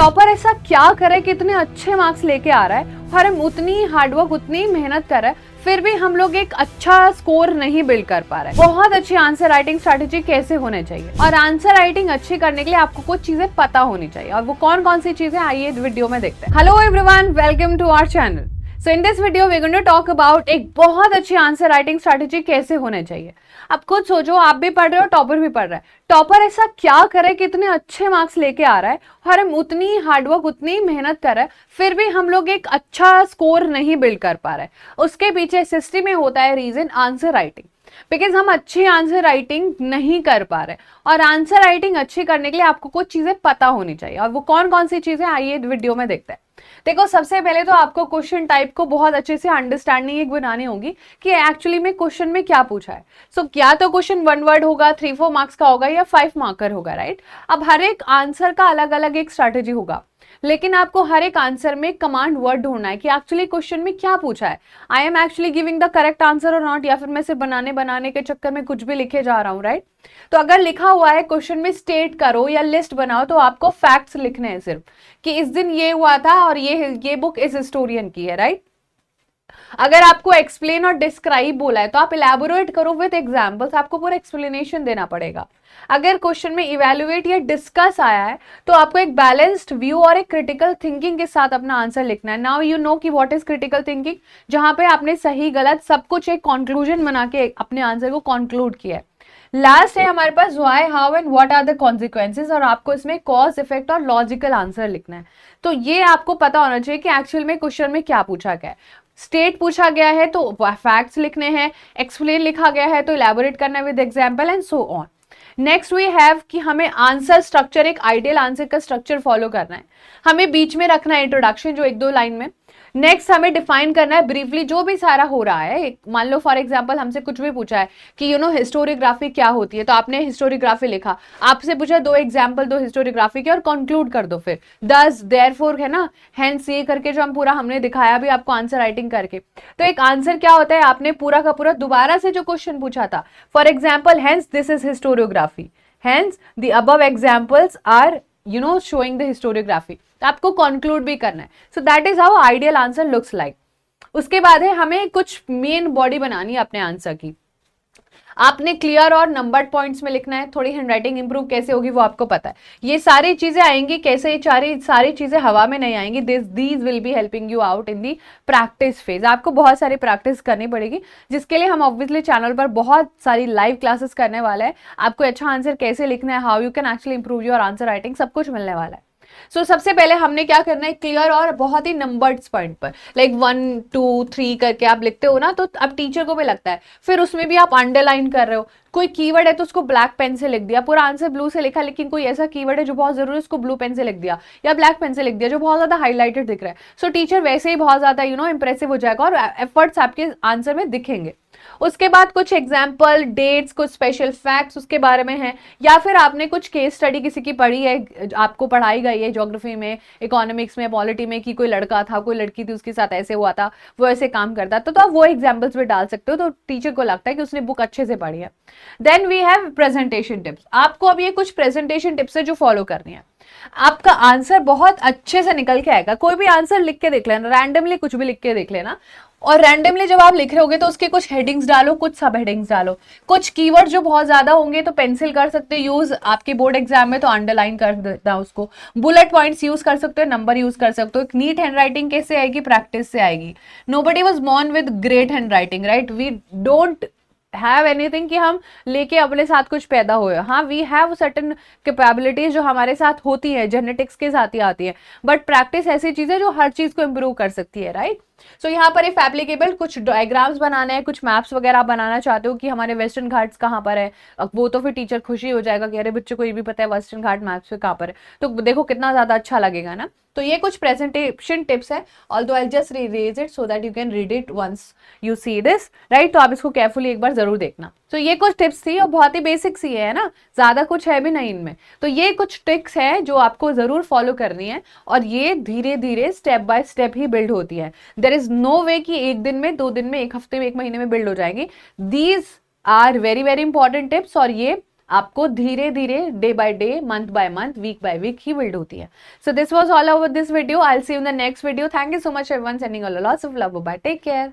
Topper ऐसा क्या करे कि इतने अच्छे मार्क्स लेके आ रहा है और हम उतनी हार्डवर्क उतनी मेहनत कर रहे हैं फिर भी हम लोग एक अच्छा स्कोर नहीं बिल्ड कर पा रहे। बहुत अच्छी आंसर राइटिंग स्ट्रैटेजी कैसे होने चाहिए और आंसर राइटिंग अच्छी करने के लिए आपको कुछ चीजें पता होनी चाहिए और वो कौन कौन सी चीजें आइए वीडियो में देखते हैं। Hello everyone, welcome to our channel. So in this video we going to talk about एक बहुत अच्छी आंसर राइटिंग स्ट्रैटेजी कैसे होने चाहिए। आप खुद सोचो, आप भी पढ़ रहे हो, टॉपर भी पढ़ रहा है। टॉपर ऐसा क्या करे कि इतने अच्छे मार्क्स लेके आ रहा है और हम उतनी हार्डवर्क उतनी मेहनत कर रहे हैं फिर भी हम लोग एक अच्छा स्कोर नहीं बिल्ड कर पा रहे। उसके पीछे सिस्टम में होता है रीजन आंसर राइटिंग, बिकॉज हम अच्छी आंसर राइटिंग नहीं कर पा रहे। और आंसर राइटिंग अच्छी करने के लिए आपको कुछ चीजें पता होनी चाहिए और वो कौन कौन सी चीजें आइए वीडियो में देखते हैं। देखो, सबसे पहले तो आपको क्वेश्चन टाइप को बहुत अच्छे से अंडरस्टैंडिंग एक बनानी होगी कि एक्चुअली में क्वेश्चन में क्या पूछा है। सो या तो क्वेश्चन 1 वर्ड होगा, 3-4 मार्क्स का होगा या 5 मार्कर होगा, राइट। अब हर एक आंसर का अलग अलग एक स्ट्रैटेजी होगा, लेकिन आपको हर एक आंसर में कमांड वर्ड ढूंढना है कि एक्चुअली क्वेश्चन में क्या पूछा है। I am actually giving the correct answer और नॉट, या फिर मैं सिर्फ बनाने के चक्कर में कुछ भी लिखे जा रहा हूं, राइट। तो अगर लिखा हुआ है क्वेश्चन में स्टेट करो या लिस्ट बनाओ, तो आपको फैक्ट्स लिखने हैं सिर्फ कि इस दिन ये हुआ था और ये बुक इस हिस्टोरियन की है, राइट। अगर आपको एक्सप्लेन और डिस्क्राइब बोला है तो आप इलैबोरेट करो विद एग्जांपल्स, आपको पूरा एक्सप्लेनेशन देना पड़ेगा। अगर क्वेश्चन में इवैल्यूएट या डिस्कस आया है तो आपको एक बैलेंस्ड व्यू और एक क्रिटिकल थिंकिंग के साथ अपना आंसर लिखना है। नाउ यू नो कि व्हाट इज क्रिटिकल थिंकिंग, जहां पे आपने सही गलत सब कुछ एक कंक्लूजन बना के अपने आंसर को कंक्लूड किया है। लास्ट है हमारे पास why, how and what are the consequences, और आपको इसमें कॉज इफेक्ट और लॉजिकल आंसर लिखना है। तो ये आपको पता होना चाहिए कि एक्चुअल में क्वेश्चन में क्या पूछा गया है। स्टेट पूछा गया है तो फैक्ट्स लिखने हैं, एक्सप्लेन लिखा गया है तो इलैबोरेट करना है with example and so on. Next we have कि हमें आंसर स्ट्रक्चर, एक आइडियल आंसर का स्ट्रक्चर फॉलो करना है। हमें बीच में रखना है इंट्रोडक्शन, जो 1-2 लाइन में। नेक्स्ट हमें डिफाइन करना है ब्रीफली जो भी सारा हो रहा है। मान लो फॉर एग्जांपल हमसे कुछ भी पूछा है कि हिस्टोरियोग्राफी क्या होती है, तो आपने हिस्टोरियोग्राफी लिखा। आपसे पूछा 2 एग्जांपल दो हिस्टोरियोग्राफी के और कंक्लूड कर दो फिर दस देयरफॉर, है ना, हेंस ये करके जो हम पूरा हमने दिखाया भी आपको आंसर राइटिंग करके। तो एक आंसर क्या होता है, आपने पूरा का पूरा दोबारा से जो क्वेश्चन पूछा था, for example hence this is historiography, hence the above examples are showing the historiography, तो आपको कंक्लूड भी करना है। So that is how ideal answer looks like. उसके बाद है हमें कुछ मेन बॉडी बनानी है अपने आंसर की। आपने क्लियर और नंबर्ड पॉइंट्स में लिखना है। थोड़ी हैंडराइटिंग इंप्रूव कैसे होगी वो आपको पता है। ये सारी चीजें आएंगी कैसे, सारी चीजें हवा में नहीं आएंगी। These will be helping you out in the practice phase. आपको बहुत सारी प्रैक्टिस करनी पड़ेगी, जिसके लिए हम ऑब्वियसली चैनल पर बहुत सारी लाइव क्लासेस करने वाले हैं। आपको अच्छा आंसर कैसे लिखना है, how you can actually improve your answer writing, सब कुछ मिलने वाला है। सबसे पहले हमने क्या करना है, क्लियर और बहुत ही नंबर्ड पॉइंट पर, लाइक 1 2 3 करके आप लिखते हो ना, तो अब टीचर को भी लगता है। फिर उसमें भी आप अंडरलाइन कर रहे हो। कोई कीवर्ड है तो उसको ब्लैक पेन से लिख दिया, पूरा आंसर ब्लू से लिखा, लेकिन कोई ऐसा कीवर्ड है जो बहुत जरूरी है, उसको ब्लू पेन से लिख दिया या ब्लैक पेन से लिख दिया जो बहुत ज्यादा हाईलाइटेड दिख रहा है। टीचर वैसे ही बहुत ज्यादा इंप्रेसिव हो जाएगा और एफर्ट्स आपके आंसर में दिखेंगे। उसके बाद कुछ एग्जाम्पल, डेट्स, कुछ स्पेशल फैक्ट्स उसके बारे में है, या फिर आपने कुछ केस स्टडी किसी की पढ़ी है, आपको पढ़ाई गई है ज्योग्राफी में, इकोनॉमिक्स में, पॉलिटी में, कि कोई लड़का था, कोई लड़की थी, उसके साथ ऐसे हुआ था, वो ऐसे काम करता था, तो आप वो एग्जाम्पल्स भी डाल सकते हो। तो टीचर को लगता है कि उसने बुक अच्छे से पढ़ी है। Then we have presentation tips. आपको अब ये कुछ प्रेजेंटेशन टिप्स है जो फॉलो करनी है। आपका आंसर बहुत अच्छे से निकल के आएगा। कोई भी आंसर लिख के देख लेना, रैंडमली कुछ भी लिख के देख लेना, और रैंडमली जब आप लिख रहे होगे तो उसके कुछ हेडिंग्स डालो, कुछ सब हेडिंग्स डालो। कुछ कीवर्ड जो बहुत ज्यादा होंगे तो पेंसिल कर सकते हो यूज, आपके बोर्ड एग्जाम में तो अंडरलाइन कर देना उसको। बुलेट पॉइंट्स यूज कर सकते हो, नंबर यूज कर सकते हो। एक नीट हैंडराइटिंग कैसे आएगी, प्रैक्टिस से आएगी। Nobody was born with great handwriting, right. We don't have anything कि हम लेके अपने साथ कुछ पैदा हुए। हाँ, वी हैव सर्टेन कैपेबिलिटीज जो हमारे साथ होती है, जेनेटिक्स के साथ ही आती है, बट प्रैक्टिस ऐसी चीज है जो हर चीज को इंप्रूव कर सकती है, राइट। यहाँ पर इफ एप्लीकेबल कुछ डायग्राम्स बनाने हैं, कुछ मैप्स वगैरह आप बनाना चाहते हो कि हमारे वेस्टर्न घाट्स कहाँ पर है, अब वो तो फिर टीचर खुशी हो जाएगा कि अरे बच्चे को ये भी पता है वेस्टर्न घाट मैप्स पे कहाँ पर है, तो देखो कितना ज्यादा अच्छा लगेगा ना। तो ये कुछ प्रेजेंटेशन टिप्स है, although I just rearrange it so that you can read it once you see this, right. तो आप इसको केयरफुली एक बार जरूर देखना। तो ये कुछ टिप्स थी और बहुत ही बेसिक सी है ना, ज्यादा कुछ है भी नहीं इनमें। तो ये कुछ ट्रिक्स है जो आपको जरूर फॉलो करनी है, और ये धीरे धीरे step by step he build होती है। देयर इज नो वे कि 1 दिन में, 2 दिन में, 1 हफ्ते में, 1 महीने में बिल्ड हो जाएगी। These are very very important tips, और ये आपको धीरे धीरे day by day, month by month, week by week ही बिल्ड होती है. So this was all over this video. I will see you in the next video. Thank you so much everyone. Sending all lots of love. Bye. Take care.